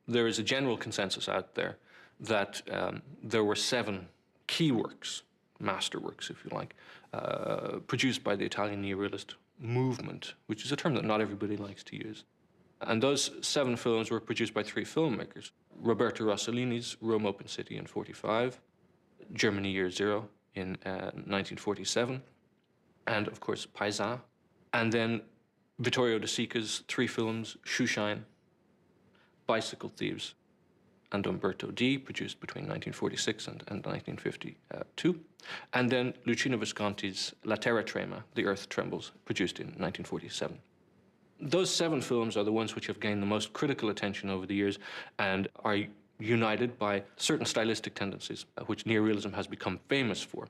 There is a general consensus out there that there were 7 key works, masterworks, if you like, produced by the Italian Neorealist movement, which is a term that not everybody likes to use. And those 7 films were produced by 3 filmmakers: Roberto Rossellini's Rome Open City in 1945, Germany Year Zero in 1947, and of course Paisa, and then Vittorio De Sica's 3 films, Shoeshine, Bicycle Thieves, and Umberto D, produced between 1946 and 1952, and then Luchino Visconti's La Terra Trema, The Earth Trembles, produced in 1947. Those 7 films are the ones which have gained the most critical attention over the years and are united by certain stylistic tendencies, which neorealism has become famous for.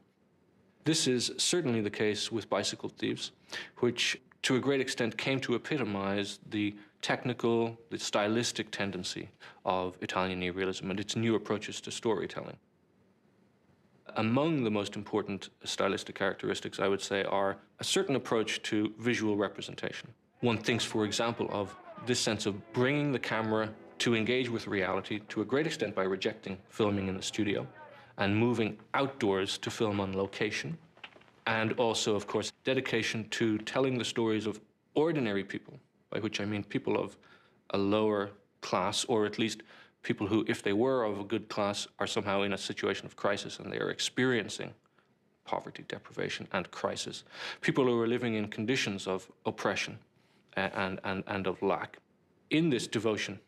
This is certainly the case with Bicycle Thieves, which to a great extent came to epitomize the technical, the stylistic tendency of Italian neorealism and its new approaches to storytelling. Among the most important stylistic characteristics, I would say, are a certain approach to visual representation. One thinks, for example, of this sense of bringing the camera to engage with reality to a great extent by rejecting filming in the studio and moving outdoors to film on location. And also, of course, dedication to telling the stories of ordinary people, by which I mean people of a lower class, or at least people who, if they were of a good class, are somehow in a situation of crisis and they are experiencing poverty, deprivation, and crisis. People who are living in conditions of oppression and of lack. In this devotion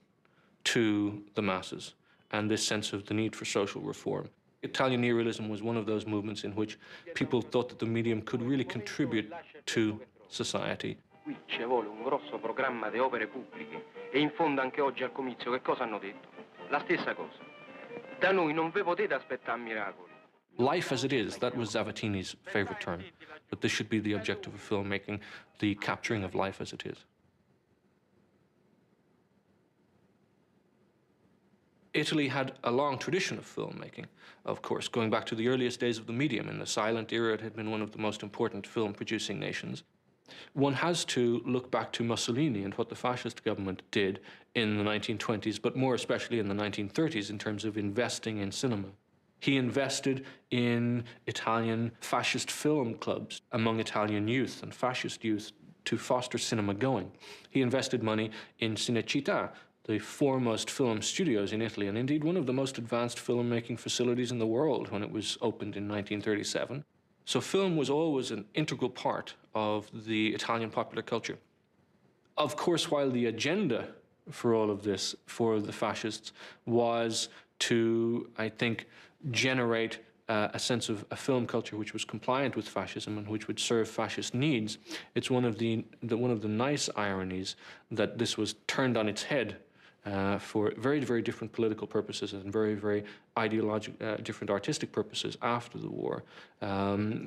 to the masses and this sense of the need for social reform, Italian neorealism was one of those movements in which people thought that the medium could really contribute to society. Qui ci vuole un grosso programma di opere pubbliche e in fondo anche oggi al comizio che cosa hanno detto? La stessa cosa. Da noi non ve potete aspettare miracoli. Life as it is, that was Zavattini's favorite term, but this should be the objective of filmmaking, the capturing of life as it is. Italy had a long tradition of filmmaking, of course, going back to the earliest days of the medium. In the silent era, it had been one of the most important film-producing nations. One has to look back to Mussolini and what the fascist government did in the 1920s, but more especially in the 1930s in terms of investing in cinema. He invested in Italian fascist film clubs among Italian youth and fascist youth to foster cinema going. He invested money in Cinecittà, the foremost film studios in Italy, and indeed one of the most advanced filmmaking facilities in the world when it was opened in 1937. So film was always an integral part of the Italian popular culture. Of course, while the agenda for all of this, for the fascists, was to, I think, generate a sense of a film culture which was compliant with fascism and which would serve fascist needs, it's one of the nice ironies that this was turned on its head for very, very different political purposes and very, very different artistic purposes after the war,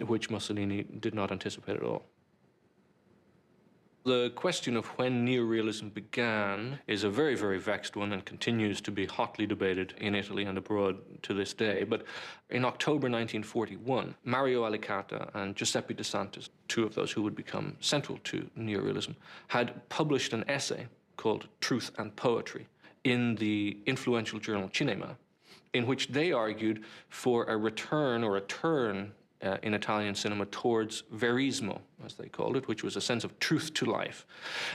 which Mussolini did not anticipate at all. The question of when neorealism began is a very, very vexed one and continues to be hotly debated in Italy and abroad to this day. But in October 1941, Mario Alicata and Giuseppe De Santis, 2 of those who would become central to neorealism, had published an essay called Truth and Poetry in the influential journal Cinema, in which they argued for a return or a turn in Italian cinema towards verismo, as they called it, which was a sense of truth to life.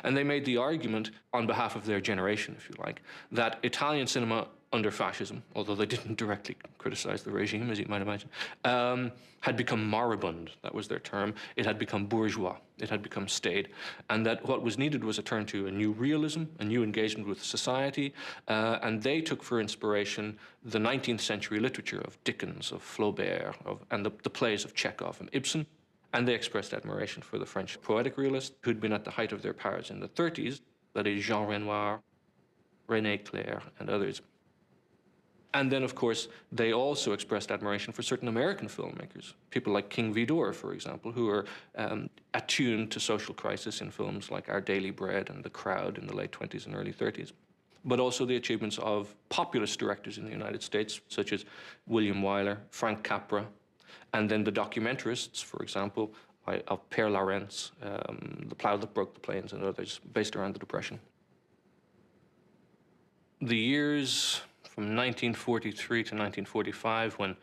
And they made the argument on behalf of their generation, if you like, that Italian cinema under fascism, although they didn't directly criticize the regime, as you might imagine, had become moribund. That was their term. It had become bourgeois. It had become staid. And that what was needed was a turn to a new realism, a new engagement with society. And they took for inspiration the 19th century literature of Dickens, of Flaubert, and the plays of Chekhov and Ibsen. And they expressed admiration for the French poetic realists who'd been at the height of their powers in the 30s, that is Jean Renoir, René Clair, and others. And then, of course, they also expressed admiration for certain American filmmakers, people like King Vidor, for example, who are attuned to social crisis in films like Our Daily Bread and The Crowd in the late 20s and early 30s. But also the achievements of populist directors in the United States, such as William Wyler, Frank Capra, and then the documentarists, for example, of Père Lawrence, The Plow That Broke the Plains, and others, based around the Depression. the years from 1943 to 1945, when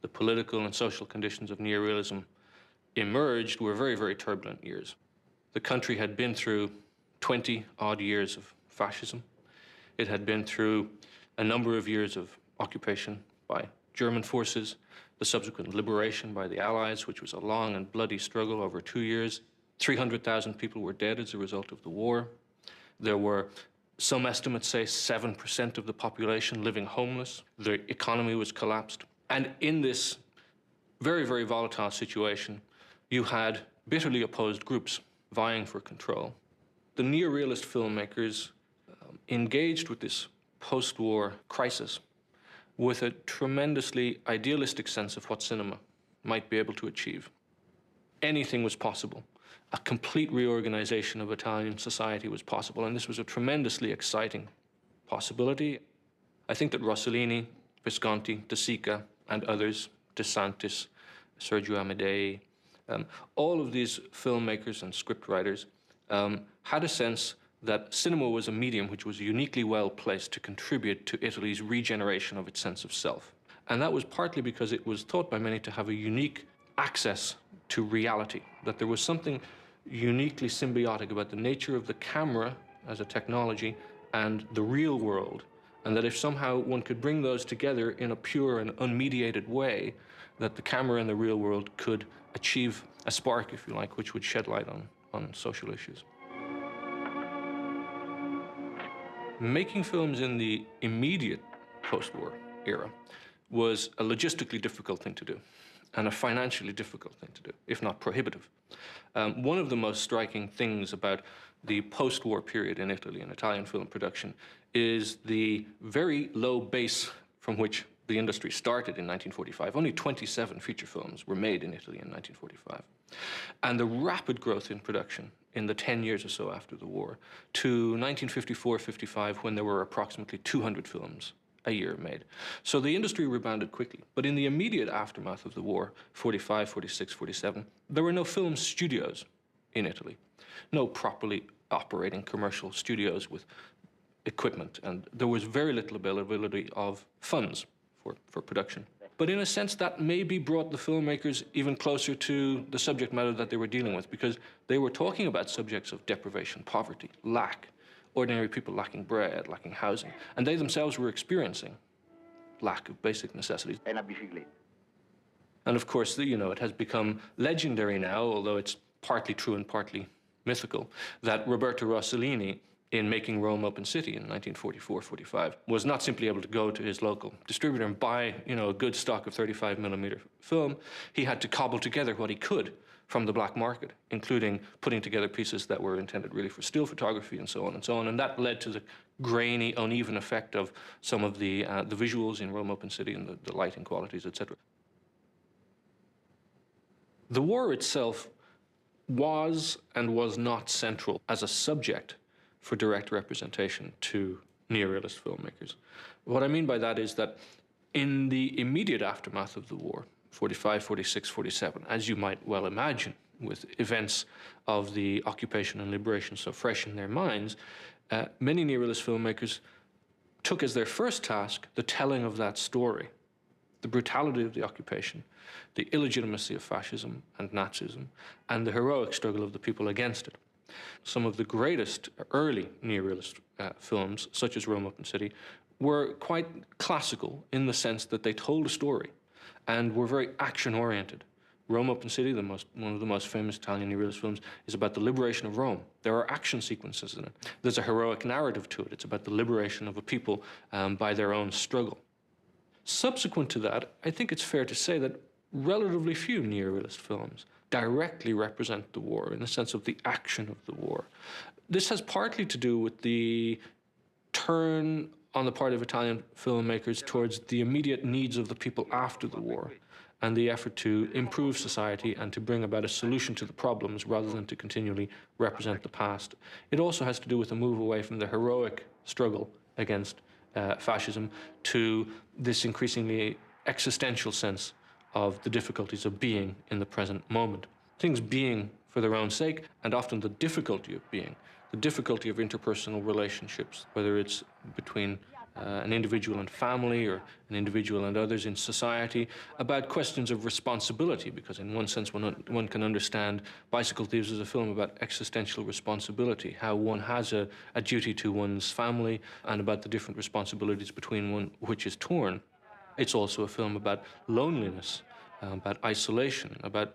the political and social conditions of neorealism emerged, were very, very turbulent years. The country had been through 20-odd years of fascism. It had been through a number of years of occupation by German forces, the subsequent liberation by the Allies, which was a long and bloody struggle over 2 years. 300,000 people were dead as a result of the war. There were, some estimates say, 7% of the population living homeless. The economy was collapsed. And in this very, very volatile situation, you had bitterly opposed groups vying for control. The neorealist filmmakers engaged with this post-war crisis with a tremendously idealistic sense of what cinema might be able to achieve. Anything was possible. A complete reorganization of Italian society was possible, and this was a tremendously exciting possibility. I think that Rossellini, Visconti, De Sica, and others, De Santis, Sergio Amedei, all of these filmmakers and scriptwriters had a sense that cinema was a medium which was uniquely well placed to contribute to Italy's regeneration of its sense of self. And that was partly because it was thought by many to have a unique access to reality, that there was something uniquely symbiotic about the nature of the camera as a technology and the real world, and that if somehow one could bring those together in a pure and unmediated way, that the camera and the real world could achieve a spark, if you like, which would shed light on social issues. Making films in the immediate post-war era was a logistically difficult thing to do and a financially difficult thing to do, if not prohibitive. One of the most striking things about the post-war period in Italy and Italian film production is the very low base from which the industry started in 1945. Only 27 feature films were made in Italy in 1945. And the rapid growth in production in the 10 years or so after the war to 1954-55, when there were approximately 200 films a year made. So the industry rebounded quickly. But in the immediate aftermath of the war, 45, 46, 47, there were no film studios in Italy. No properly operating commercial studios with equipment. And there was very little availability of funds for production. But in a sense, that maybe brought the filmmakers even closer to the subject matter that they were dealing with, because they were talking about subjects of deprivation, poverty, lack, ordinary people lacking bread, lacking housing, and they themselves were experiencing lack of basic necessities. And of course, it has become legendary now, although it's partly true and partly mythical, that Roberto Rossellini, in making Rome Open City in 1944-45, was not simply able to go to his local distributor and buy, a good stock of 35mm film. He had to cobble together what he could from the black market, including putting together pieces that were intended really for still photography and so on and so on. And that led to the grainy, uneven effect of some of the visuals in Rome Open City and the lighting qualities, etc. The war itself was and was not central as a subject for direct representation to neorealist filmmakers. What I mean by that is that in the immediate aftermath of the war, 45, 46, 47, as you might well imagine, with events of the occupation and liberation so fresh in their minds, many neorealist filmmakers took as their first task the telling of that story, the brutality of the occupation, the illegitimacy of fascism and Nazism, and the heroic struggle of the people against it. Some of the greatest early neorealist films, such as Rome Open City, were quite classical in the sense that they told a story and were very action-oriented. Rome Open City, one of the most famous Italian neorealist films, is about the liberation of Rome. There are action sequences in it. There's a heroic narrative to it. It's about the liberation of a people by their own struggle. Subsequent to that, I think it's fair to say that relatively few neorealist films directly represent the war in the sense of the action of the war. This has partly to do with the turn on the part of Italian filmmakers towards the immediate needs of the people after the war and the effort to improve society and to bring about a solution to the problems rather than to continually represent the past. It also has to do with a move away from the heroic struggle against fascism to this increasingly existential sense of the difficulties of being in the present moment. Things being for their own sake, and often the difficulty of being, the difficulty of interpersonal relationships, whether it's between an individual and family, or an individual and others in society, about questions of responsibility, because in one sense one can understand Bicycle Thieves as a film about existential responsibility, how one has a duty to one's family, and about the different responsibilities between one which is torn. It's also a film about loneliness, about isolation, about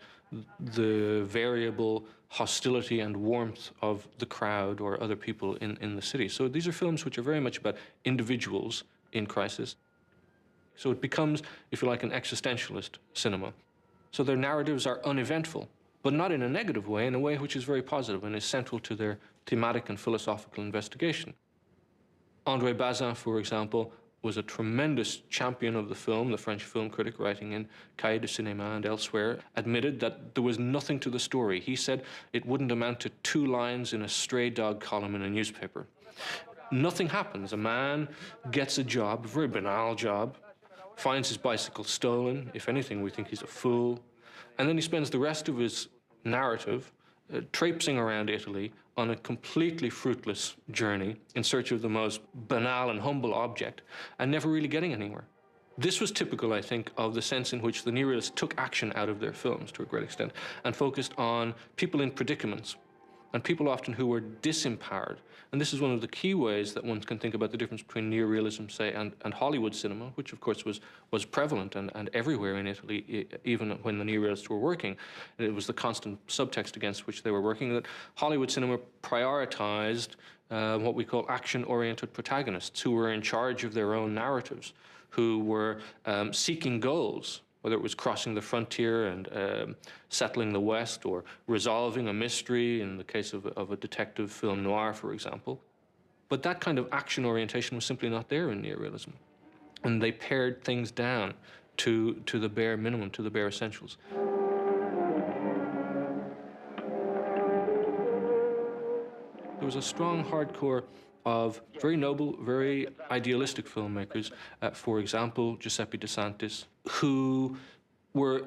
the variable hostility and warmth of the crowd or other people in the city. So these are films which are very much about individuals in crisis. So it becomes, if you like, an existentialist cinema. So their narratives are uneventful, but not in a negative way, in a way which is very positive and is central to their thematic and philosophical investigation. André Bazin, for example, was a tremendous champion of the film. The French film critic, writing in Cahiers du Cinéma and elsewhere, admitted that there was nothing to the story. He said it wouldn't amount to 2 lines in a stray dog column in a newspaper. Nothing happens. A man gets a job, a very banal job, finds his bicycle stolen. If anything, we think he's a fool. And then he spends the rest of his narrative traipsing around Italy on a completely fruitless journey in search of the most banal and humble object, and never really getting anywhere. This was typical, I think, of the sense in which the Neorealists took action out of their films to a great extent and focused on people in predicaments, and people often who were disempowered. And this is one of the key ways that one can think about the difference between neorealism, say, and Hollywood cinema, which of course was prevalent and everywhere in Italy, even when the neorealists were working. It was the constant subtext against which they were working, that Hollywood cinema prioritized what we call action-oriented protagonists, who were in charge of their own narratives, who were seeking goals, whether it was crossing the frontier and settling the West, or resolving a mystery in the case of a detective film noir, for example. But that kind of action orientation was simply not there in neorealism. And they pared things down to the bare minimum, to the bare essentials. There was a strong hardcore of very noble, very idealistic filmmakers, for example, Giuseppe De Santis, who were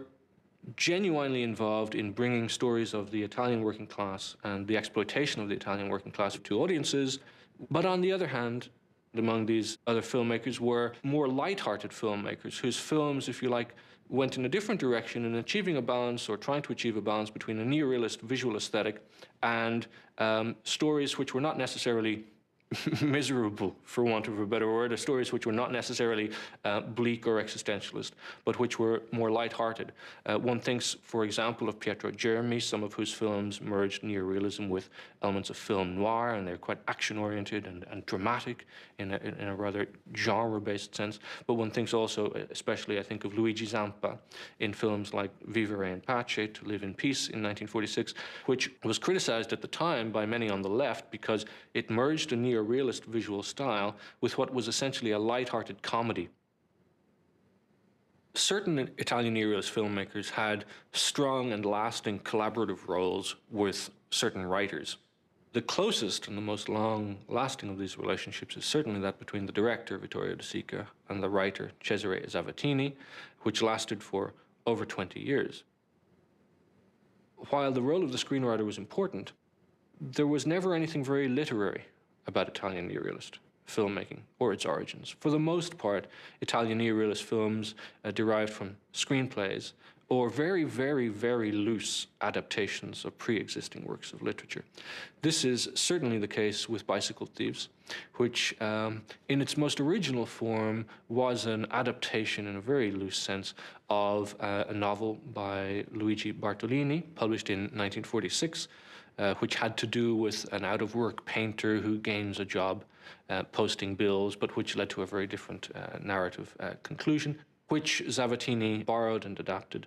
genuinely involved in bringing stories of the Italian working class and the exploitation of the Italian working class to audiences. But on the other hand, among these other filmmakers were more light-hearted filmmakers whose films, if you like, went in a different direction in achieving a balance, or trying to achieve a balance, between a neorealist visual aesthetic and stories which were not necessarily miserable, for want of a better word, or stories which were not necessarily bleak or existentialist, but which were more light-hearted. One thinks, for example, of Pietro Germi, some of whose films merged neorealism with elements of film noir, and they're quite action-oriented and dramatic in a rather genre-based sense. But one thinks also, especially I think of Luigi Zampa in films like Vivere in Pace, To Live in Peace in 1946, which was criticized at the time by many on the left because it merged a neorealist visual style with what was essentially a light-hearted comedy. Certain Italian neorealist filmmakers had strong and lasting collaborative roles with certain writers. The closest and the most long-lasting of these relationships is certainly that between the director, Vittorio De Sica, and the writer, Cesare Zavattini, which lasted for over 20 years. While the role of the screenwriter was important, there was never anything very literary about Italian neorealist filmmaking or its origins. For the most part, Italian neorealist films derived from screenplays or very, very, very loose adaptations of pre-existing works of literature. This is certainly the case with Bicycle Thieves, which in its most original form was an adaptation in a very loose sense of a novel by Luigi Bartolini, published in 1946, which had to do with an out-of-work painter who gains a job posting bills, but which led to a very different narrative conclusion, which Zavattini borrowed and adapted.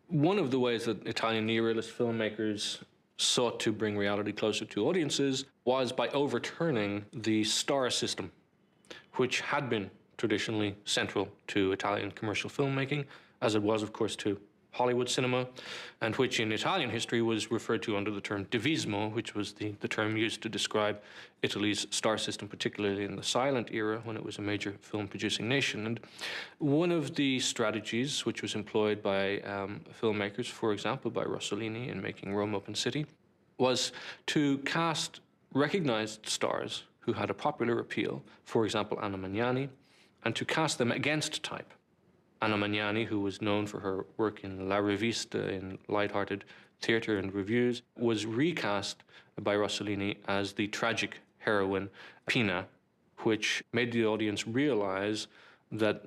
One of the ways that Italian neorealist filmmakers sought to bring reality closer to audiences was by overturning the star system, which had been traditionally central to Italian commercial filmmaking, as it was, of course, to Hollywood cinema, and which in Italian history was referred to under the term divismo, which was the term used to describe Italy's star system, particularly in the silent era when it was a major film-producing nation. And one of the strategies which was employed by filmmakers, for example, by Rossellini in making Rome Open City, was to cast recognized stars who had a popular appeal, for example, Anna Magnani, and to cast them against type. Anna Magnani, who was known for her work in La Rivista, in light-hearted theatre and reviews, was recast by Rossellini as the tragic heroine Pina, which made the audience realize that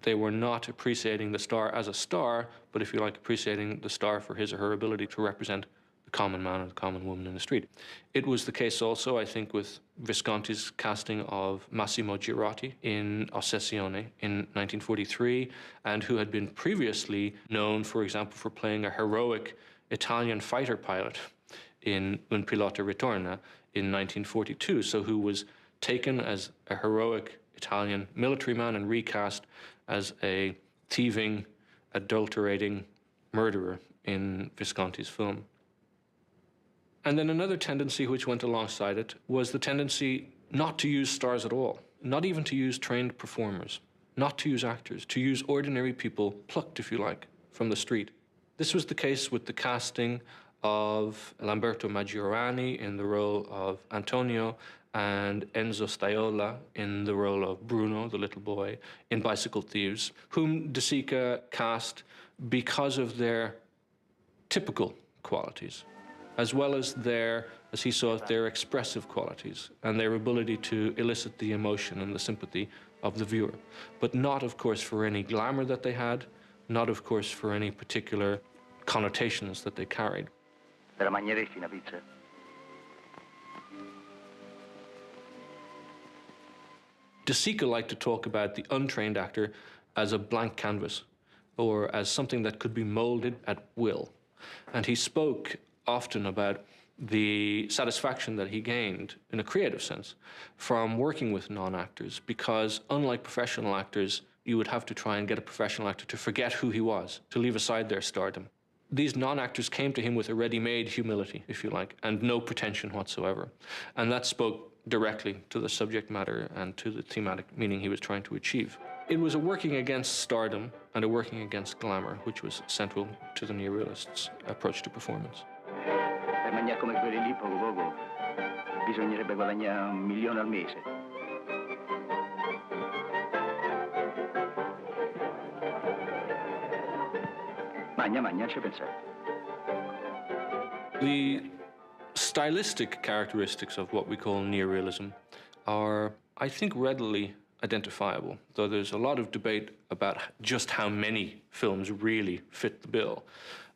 they were not appreciating the star as a star, but, if you like, appreciating the star for his or her ability to represent the common man or the common woman in the street. It was the case also, I think, with Visconti's casting of Massimo Girotti in Ossessione in 1943, and who had been previously known, for example, for playing a heroic Italian fighter pilot in Un Pilota Ritorna in 1942, so who was taken as a heroic Italian military man and recast as a thieving, adulterating murderer in Visconti's film. And then another tendency which went alongside it was the tendency not to use stars at all, not even to use trained performers, not to use actors, to use ordinary people, plucked, if you like, from the street. This was the case with the casting of Lamberto Maggiorani in the role of Antonio and Enzo Staiola in the role of Bruno, the little boy, in Bicycle Thieves, whom De Sica cast because of their typical qualities, as well as their, as he saw it, their expressive qualities and their ability to elicit the emotion and the sympathy of the viewer. But not, of course, for any glamour that they had, not, of course, for any particular connotations that they carried. Te la mangeresti una pizza? De Sica liked to talk about the untrained actor as a blank canvas, or as something that could be molded at will. And he spoke often about the satisfaction that he gained, in a creative sense, from working with non-actors, because unlike professional actors, you would have to try and get a professional actor to forget who he was, to leave aside their stardom. These non-actors came to him with a ready-made humility, if you like, and no pretension whatsoever. And that spoke directly to the subject matter and to the thematic meaning he was trying to achieve. It was a working against stardom and a working against glamour, which was central to the Neorealists' approach to performance. Per mangiare come quelli lì, poco poco, bisognerebbe guadagnare 1 milione al mese. Magna, ci pensare. The stylistic characteristics of what we call neorealism are, I think, readily identifiable, though there's a lot of debate about just how many films really fit the bill.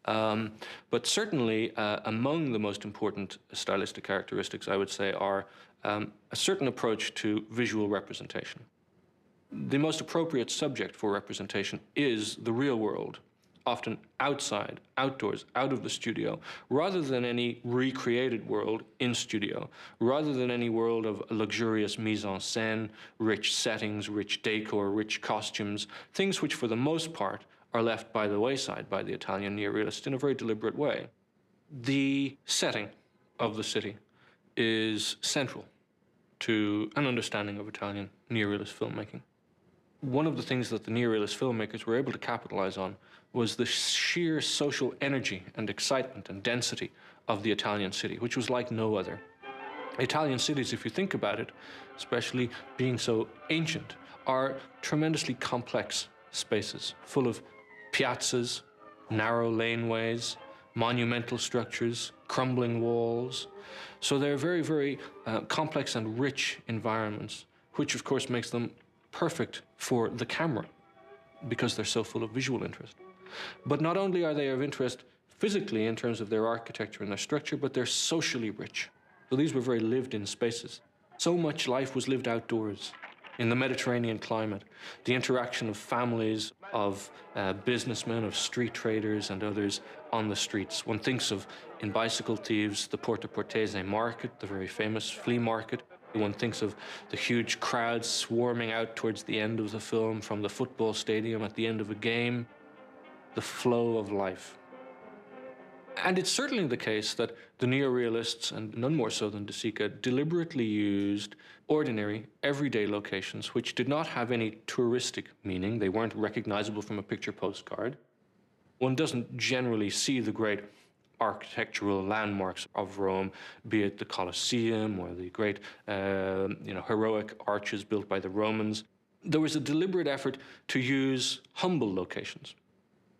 But certainly among the most important stylistic characteristics, I would say, are a certain approach to visual representation. The most appropriate subject for representation is the real world, often outside, outdoors, out of the studio, rather than any recreated world in studio, rather than any world of luxurious mise-en-scène, rich settings, rich decor, rich costumes, things which for the most part are left by the wayside by the Italian neorealists in a very deliberate way. The setting of the city is central to an understanding of Italian neorealist filmmaking. One of the things that the neorealist filmmakers were able to capitalize on was the sheer social energy and excitement and density of the Italian city, which was like no other. Italian cities, if you think about it, especially being so ancient, are tremendously complex spaces, full of piazzas, narrow laneways, monumental structures, crumbling walls. So they're very, very complex and rich environments, which of course makes them perfect for the camera because they're so full of visual interest. But not only are they of interest physically in terms of their architecture and their structure, but they're socially rich. So these were very lived-in spaces. So much life was lived outdoors in the Mediterranean climate. The interaction of families, of businessmen, of street traders and others on the streets. One thinks of, in Bicycle Thieves, the Porta Portese market, the very famous flea market. One thinks of the huge crowds swarming out towards the end of the film from the football stadium at the end of a game. The flow of life. And it's certainly the case that the neorealists, and none more so than De Sica, deliberately used ordinary, everyday locations which did not have any touristic meaning. They weren't recognizable from a picture postcard. One doesn't generally see the great architectural landmarks of Rome, be it the Colosseum or the great, heroic arches built by the Romans. There was a deliberate effort to use humble locations.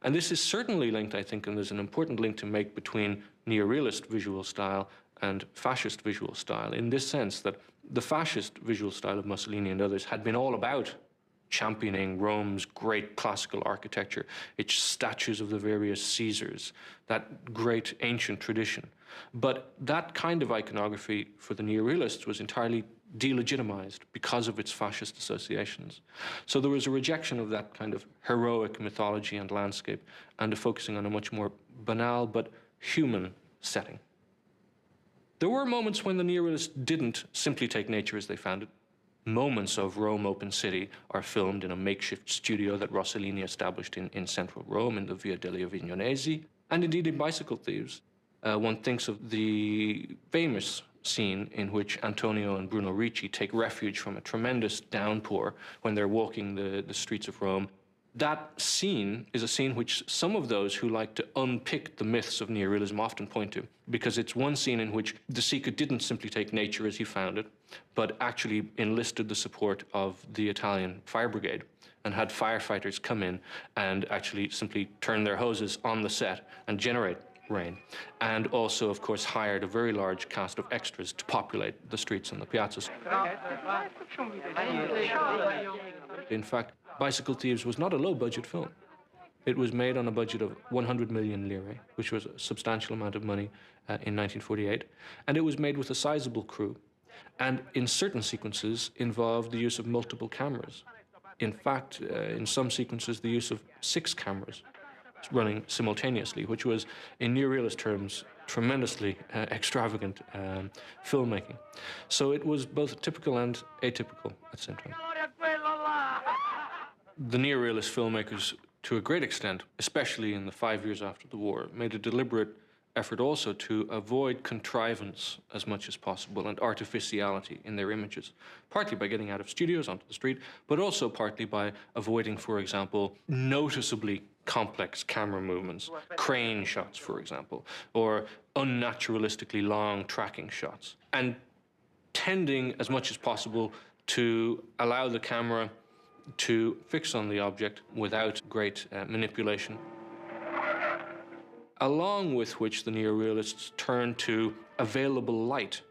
And this is certainly linked, I think, and there's an important link to make between neorealist visual style and fascist visual style, in this sense that the fascist visual style of Mussolini and others had been all about championing Rome's great classical architecture, its statues of the various Caesars, that great ancient tradition. But that kind of iconography for the neorealists was entirely delegitimized because of its fascist associations. So there was a rejection of that kind of heroic mythology and landscape and a focusing on a much more banal but human setting. There were moments when the neorealists didn't simply take nature as they found it. Moments of Rome Open City are filmed in a makeshift studio that Rossellini established in central Rome in the Via degli Avignonesi, and indeed in Bicycle Thieves. One thinks of the famous scene in which Antonio and Bruno Ricci take refuge from a tremendous downpour when they're walking the streets of Rome. That scene is a scene which some of those who like to unpick the myths of neorealism often point to, because it's one scene in which De Sica didn't simply take nature as he found it, but actually enlisted the support of the Italian fire brigade and had firefighters come in and actually simply turn their hoses on the set and generate rain. And also, of course, hired a very large cast of extras to populate the streets and the piazzas. In fact, Bicycle Thieves was not a low-budget film. It was made on a budget of 100 million lire, which was a substantial amount of money in 1948, and it was made with a sizable crew, and in certain sequences involved the use of multiple cameras. In fact, in some sequences, the use of 6 cameras running simultaneously, which was, in neorealist terms, tremendously extravagant filmmaking. So it was both typical and atypical at the same time. The neorealist filmmakers, to a great extent, especially in the 5 years after the war, made a deliberate effort also to avoid contrivance as much as possible and artificiality in their images, partly by getting out of studios onto the street, but also partly by avoiding, for example, noticeably complex camera movements, crane shots, for example, or unnaturalistically long tracking shots, and tending as much as possible to allow the camera to fix on the object without great manipulation. Along with which the neorealists turned to available light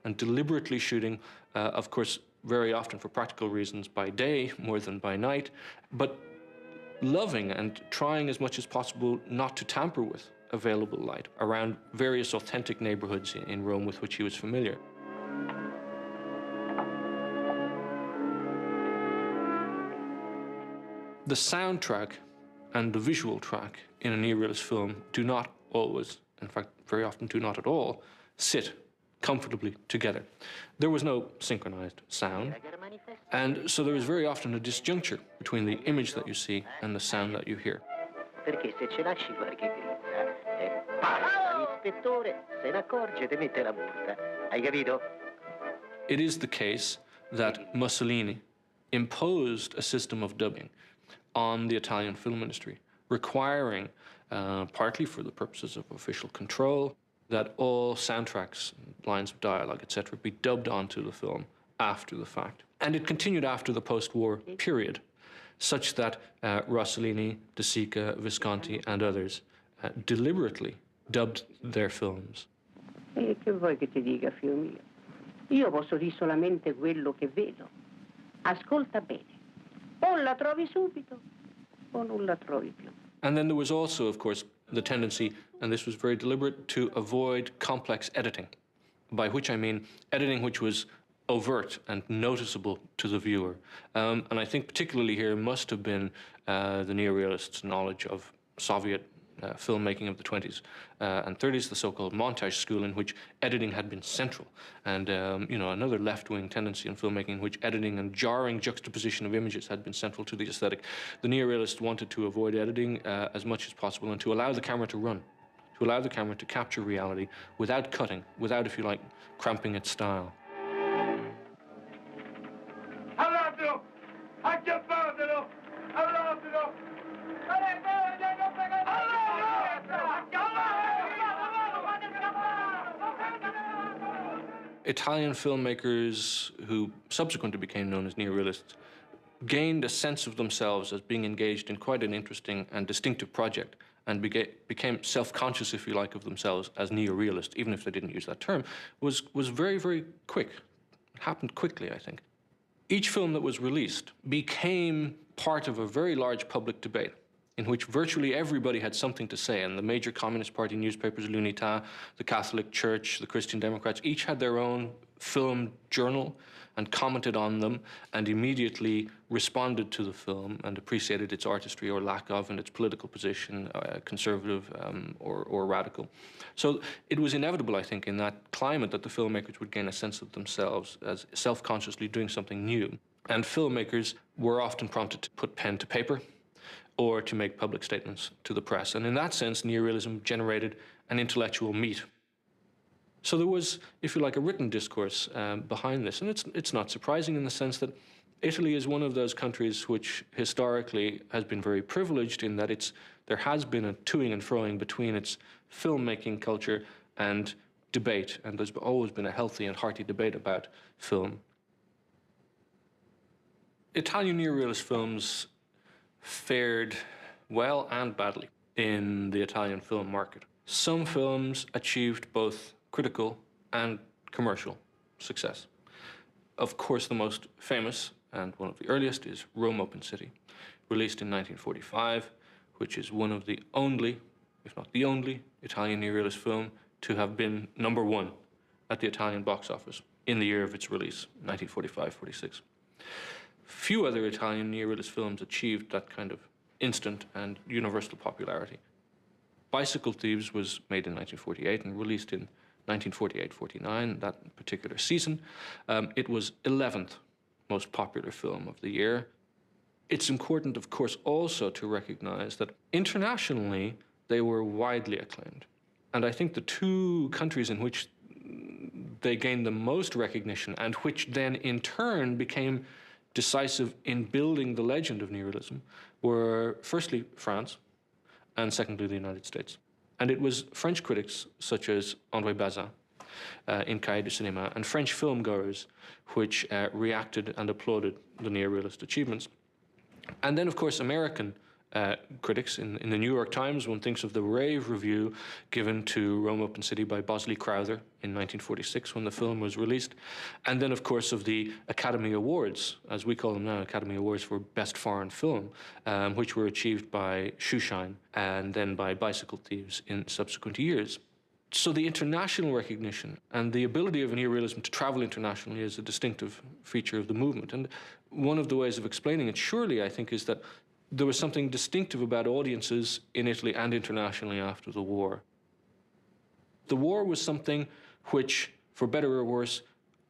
and deliberately shooting, of course, very often for practical reasons by day more than by night, but loving and trying as much as possible not to tamper with available light around various authentic neighborhoods in Rome with which he was familiar. The soundtrack and the visual track in a neorealist film do not always, in fact, very often do not at all, sit comfortably together. There was no synchronized sound, and so there is very often a disjuncture between the image that you see and the sound that you hear. Perché se ce lasci qualche grida, passa l'ispettore, se ne accorge, ti mette la multa. Hai capito? It is the case that Mussolini imposed a system of dubbing on the Italian film industry, requiring, partly for the purposes of official control, that all soundtracks, lines of dialogue, etc., be dubbed onto the film after the fact. And it continued after the post-war period, such that Rossellini, De Sica, Visconti, and others deliberately dubbed their films. E che vuoi che ti dica, figlio mio? Io posso dire solamente quello che vedo. Ascolta bene. O la trovi subito, o non la trovi più. And then there was also, of course, the tendency, and this was very deliberate, to avoid complex editing, by which I mean editing which was overt and noticeable to the viewer. And I think particularly here must have been the neorealists' knowledge of Soviet filmmaking of the 20s and 30s, the so-called montage school, in which editing had been central, and another left-wing tendency in filmmaking in which editing and jarring juxtaposition of images had been central to the aesthetic. The neorealists wanted to avoid editing as much as possible and to allow the camera to run, to allow the camera to capture reality without cutting, without, if you like, cramping its style. All'altro! Acchiapfatelo! All'altro! All'altro! Italian filmmakers who subsequently became known as Neorealists gained a sense of themselves as being engaged in quite an interesting and distinctive project, and became self-conscious, if you like, of themselves as Neorealist, even if they didn't use that term, was very, very quick. It happened quickly, I think. Each film that was released became part of a very large public debate in which virtually everybody had something to say, and the major Communist Party newspapers, l'Unità, the Catholic Church, the Christian Democrats, each had their own film journal and commented on them and immediately responded to the film and appreciated its artistry or lack of and its political position, conservative or radical. So it was inevitable, I think, in that climate that the filmmakers would gain a sense of themselves as self-consciously doing something new. And filmmakers were often prompted to put pen to paper or to make public statements to the press. And in that sense, neorealism generated an intellectual meat. So there was, if you like, a written discourse behind this. And it's not surprising in the sense that Italy is one of those countries which historically has been very privileged in that there has been a toing and froing between its filmmaking culture and debate. And there's always been a healthy and hearty debate about film. Italian neorealist films fared well and badly in the Italian film market. Some films achieved both critical and commercial success. Of course, the most famous and one of the earliest is Rome Open City, released in 1945, which is one of the only, if not the only, Italian neorealist film to have been #1 at the Italian box office in the year of its release, 1945-46. Few other Italian neorealist films achieved that kind of instant and universal popularity. Bicycle Thieves was made in 1948 and released in 1948-49, that particular season. It was 11th most popular film of the year. It's important, of course, also to recognize that internationally they were widely acclaimed. And I think the two countries in which they gained the most recognition and which then in turn became decisive in building the legend of neorealism were firstly France and secondly the United States. And it was French critics such as André Bazin in Cahiers du Cinéma and French filmgoers which reacted and applauded the neorealist achievements. And then, of course, American critics. In the New York Times, one thinks of the rave review given to Rome Open City by Bosley Crowther in 1946 when the film was released. And then, of course, of the Academy Awards, as we call them now, Academy Awards for Best Foreign Film, which were achieved by Shoeshine and then by Bicycle Thieves in subsequent years. So the international recognition and the ability of neorealism to travel internationally is a distinctive feature of the movement. And one of the ways of explaining it, surely, I think, is that there was something distinctive about audiences in Italy and internationally after the war. The war was something which, for better or worse,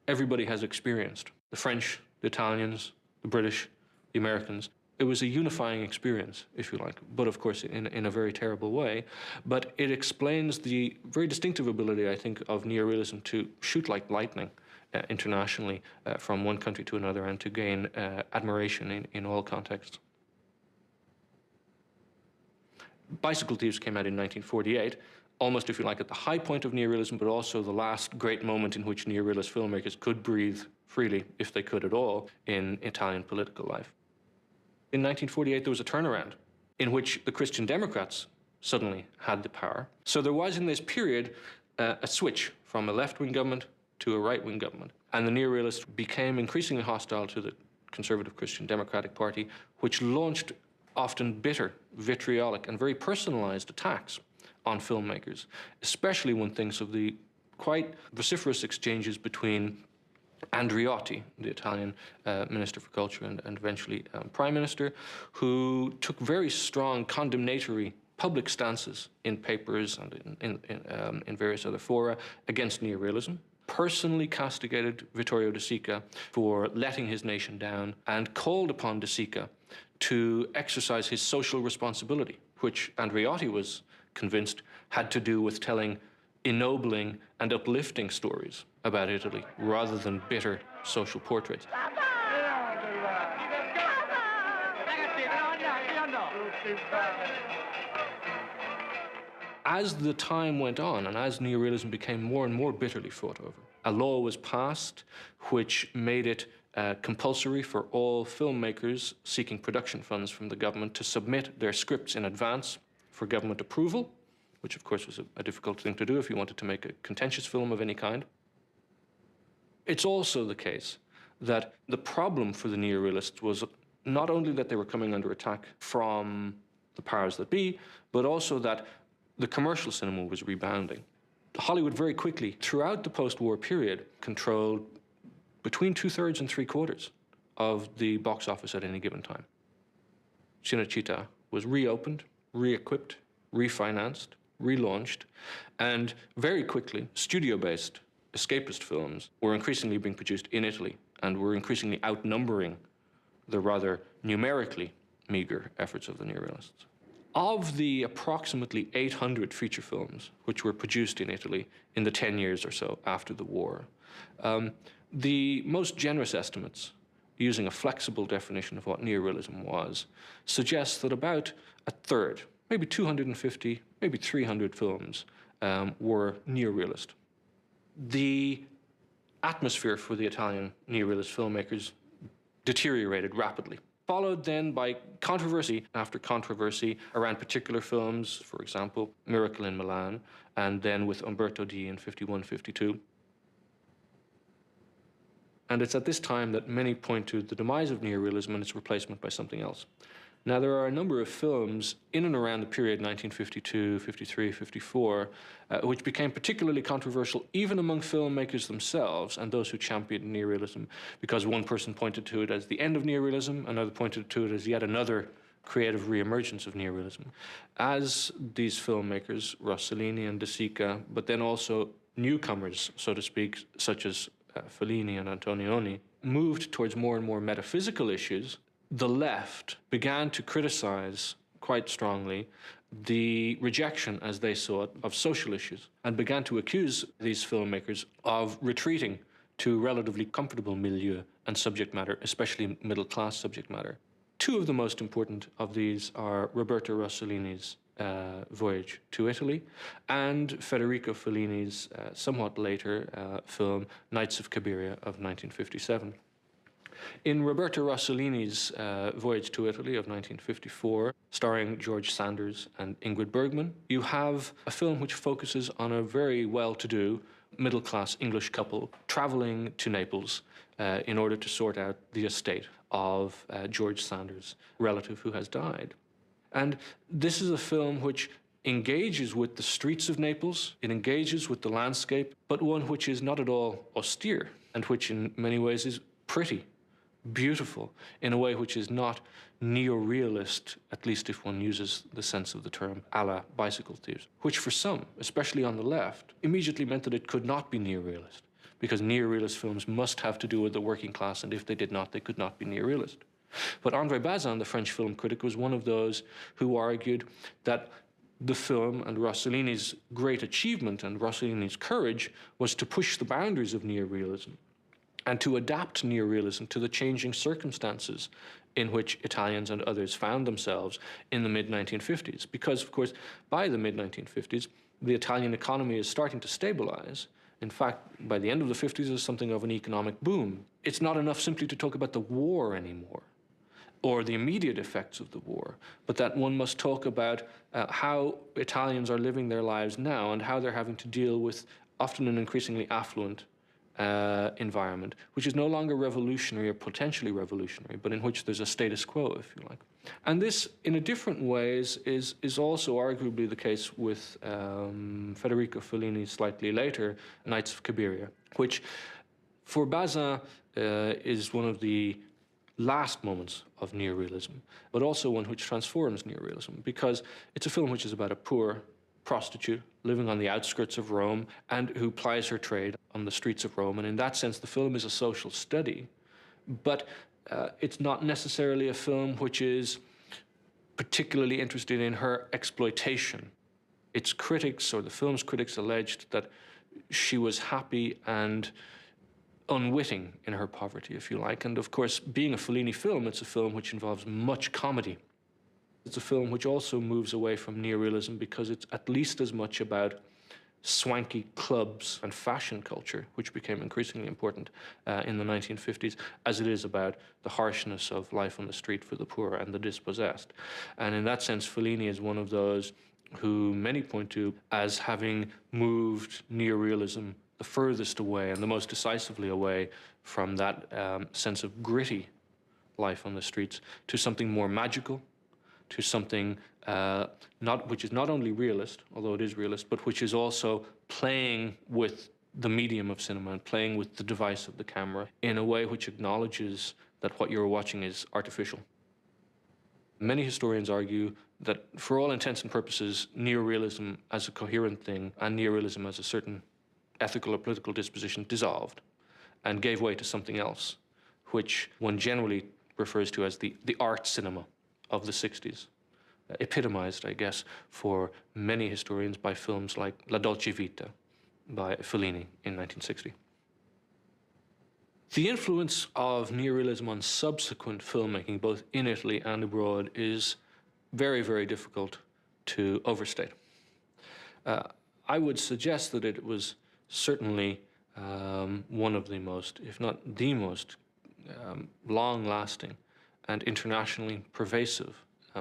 everybody has experienced. The French, the Italians, the British, the Americans. It was a unifying experience, if you like, but of course in a very terrible way. But it explains the very distinctive ability, I think, of neorealism to shoot like lightning internationally from one country to another and to gain admiration in all contexts. Bicycle Thieves came out in 1948, almost, if you like, at the high point of neorealism, but also the last great moment in which neorealist filmmakers could breathe freely, if they could at all, in Italian political life. In 1948, there was a turnaround in which the Christian Democrats suddenly had the power. So there was, in this period, a switch from a left-wing government to a right-wing government. And the neorealists became increasingly hostile to the conservative Christian Democratic Party, which launched often bitter, vitriolic, and very personalized attacks on filmmakers, especially one thinks of the quite vociferous exchanges between Andreotti, the Italian Minister for Culture and eventually Prime Minister, who took very strong condemnatory public stances in papers and in various other fora against neorealism, personally castigated Vittorio De Sica for letting his nation down, and called upon De Sica to exercise his social responsibility, which Andreotti was convinced had to do with telling ennobling and uplifting stories about Italy rather than bitter social portraits. As the time went on and as neorealism became more and more bitterly fought over, a law was passed which made it compulsory for all filmmakers seeking production funds from the government to submit their scripts in advance for government approval, which of course was a difficult thing to do if you wanted to make a contentious film of any kind. It's also the case that the problem for the neorealists was not only that they were coming under attack from the powers that be, but also that the commercial cinema was rebounding. Hollywood very quickly, throughout the post-war period, controlled between 2/3 and 3/4 of the box office at any given time. Cinecittà was reopened, re-equipped, refinanced, relaunched, and very quickly, studio-based escapist films were increasingly being produced in Italy and were increasingly outnumbering the rather numerically meager efforts of the neorealists. Of the approximately 800 feature films which were produced in Italy in the 10 years or so after the war, the most generous estimates, using a flexible definition of what neorealism was, suggest that about a third, maybe 250, maybe 300 films were neorealist. The atmosphere for the Italian neorealist filmmakers deteriorated rapidly, followed then by controversy after controversy around particular films, for example, Miracle in Milan, and then with Umberto D in 51, 52. And it's at this time that many point to the demise of neorealism and its replacement by something else. Now, there are a number of films in and around the period 1952, 53, 54, which became particularly controversial even among filmmakers themselves and those who championed neorealism, because one person pointed to it as the end of neorealism, another pointed to it as yet another creative reemergence of neorealism. As these filmmakers, Rossellini and De Sica, but then also newcomers, so to speak, such as Fellini and Antonioni, moved towards more and more metaphysical issues, the left began to criticize quite strongly the rejection, as they saw it, of social issues, and began to accuse these filmmakers of retreating to relatively comfortable milieu and subject matter, especially middle-class subject matter. Two of the most important of these are Roberto Rossellini's Voyage to Italy and Federico Fellini's somewhat later film Nights of Cabiria of 1957. In Roberto Rossellini's Voyage to Italy of 1954, starring George Sanders and Ingrid Bergman, you have a film which focuses on a very well-to-do middle-class English couple traveling to Naples in order to sort out the estate of George Sanders' relative who has died. And this is a film which engages with the streets of Naples, it engages with the landscape, but one which is not at all austere and which in many ways is pretty, beautiful, in a way which is not neorealist, at least if one uses the sense of the term, a la Bicycle Thieves, which for some, especially on the left, immediately meant that it could not be neorealist, because neorealist films must have to do with the working class, and if they did not, they could not be neorealist. But André Bazin, the French film critic, was one of those who argued that the film and Rossellini's great achievement and Rossellini's courage was to push the boundaries of neorealism and to adapt neorealism to the changing circumstances in which Italians and others found themselves in the mid-1950s. Because, of course, by the mid-1950s, the Italian economy is starting to stabilize. In fact, by the end of the 50s, there's something of an economic boom. It's not enough simply to talk about the war anymore, or the immediate effects of the war, but that one must talk about how Italians are living their lives now and how they're having to deal with often an increasingly affluent environment, which is no longer revolutionary or potentially revolutionary, but in which there's a status quo, if you like. And this, in a different ways, is also arguably the case with Federico Fellini's slightly later Nights of Cabiria, which for Bazin is one of the last moments of neorealism, but also one which transforms neorealism, because it's a film which is about a poor prostitute living on the outskirts of Rome and who plies her trade on the streets of Rome. And in that sense, the film is a social study, but it's not necessarily a film which is particularly interested in her exploitation. Its critics, or the film's critics, alleged that she was happy and unwitting in her poverty, if you like. And of course, being a Fellini film, it's a film which involves much comedy. It's a film which also moves away from neorealism because it's at least as much about swanky clubs and fashion culture, which became increasingly important in the 1950s, as it is about the harshness of life on the street for the poor and the dispossessed. And in that sense, Fellini is one of those who many point to as having moved neorealism the furthest away and the most decisively away from that sense of gritty life on the streets to something more magical, to something which is not only realist, although it is realist, but which is also playing with the medium of cinema and playing with the device of the camera in a way which acknowledges that what you're watching is artificial. Many historians argue that for all intents and purposes, neorealism as a coherent thing and neorealism as a certain ethical or political disposition dissolved and gave way to something else, which one generally refers to as the art cinema of the 60s, epitomized, I guess, for many historians by films like La Dolce Vita by Fellini in 1960. The influence of neorealism on subsequent filmmaking, both in Italy and abroad, is very, very difficult to overstate. I would suggest that it was certainly one of the most, if not the most, long-lasting and internationally pervasive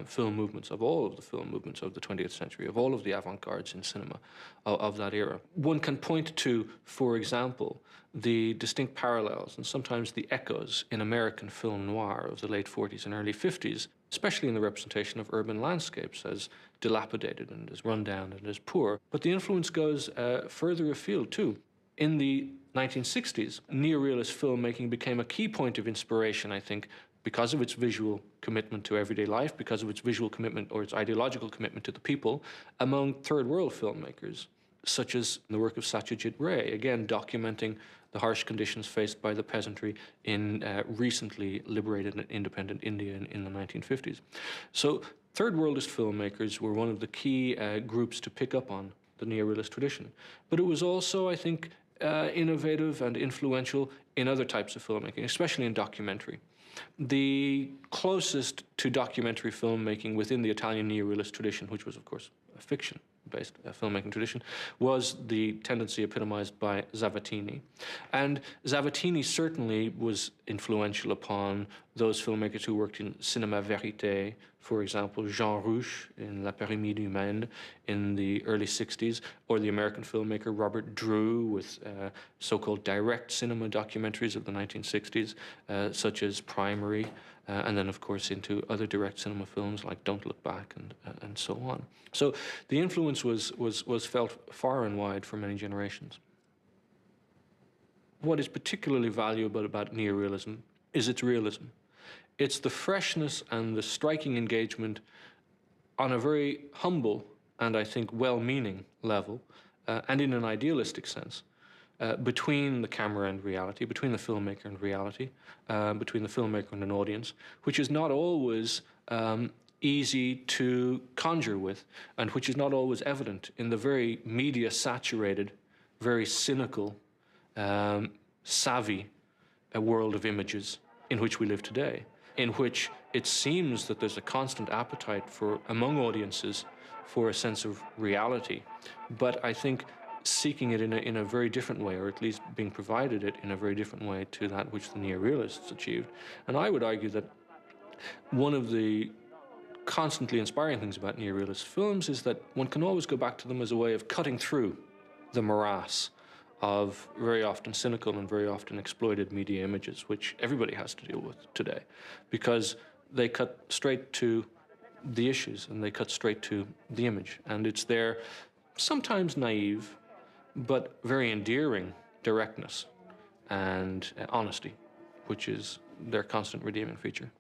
film movements of all of the film movements of the 20th century, of all of the avant-gardes in cinema of that era. One can point to, for example, the distinct parallels and sometimes the echoes in American film noir of the late 40s and early 50s, especially in the representation of urban landscapes as dilapidated and as run down and as poor. But the influence goes further afield too. In the 1960s, neorealist filmmaking became a key point of inspiration, I think, because of its visual commitment to everyday life, because of its visual commitment or its ideological commitment to the people, among third world filmmakers, such as the work of Satyajit Ray, again documenting the harsh conditions faced by the peasantry in recently liberated and independent India in the 1950s. So third worldist filmmakers were one of the key groups to pick up on the neorealist tradition. But it was also, I think, innovative and influential in other types of filmmaking, especially in documentary. The closest to documentary filmmaking within the Italian neorealist tradition, which was, of course, a fiction-based filmmaking tradition, was the tendency epitomized by Zavattini. And Zavattini certainly was influential upon those filmmakers who worked in cinéma vérité, for example, Jean Rouch in La Pyramide Humaine in the early 60s, or the American filmmaker Robert Drew with so-called direct cinema documentaries of the 1960s, such as Primary, and then, of course, into other direct cinema films like Don't Look Back and so on. So the influence was felt far and wide for many generations. What is particularly valuable about neorealism is its realism. It's the freshness and the striking engagement on a very humble and, I think, well-meaning level, and in an idealistic sense, between the camera and reality, between the filmmaker and reality, between the filmmaker and an audience, which is not always easy to conjure with, and which is not always evident in the very media-saturated, very cynical, savvy world of images in which we live today, in which it seems that there's a constant appetite among audiences for a sense of reality. But I think seeking it in a very different way, or at least being provided it in a very different way to that which the neorealists achieved. And I would argue that one of the constantly inspiring things about neorealist films is that one can always go back to them as a way of cutting through the morass of very often cynical and very often exploited media images, which everybody has to deal with today, because they cut straight to the issues and they cut straight to the image. And it's their sometimes naive, but very endearing directness and honesty, which is their constant redeeming feature.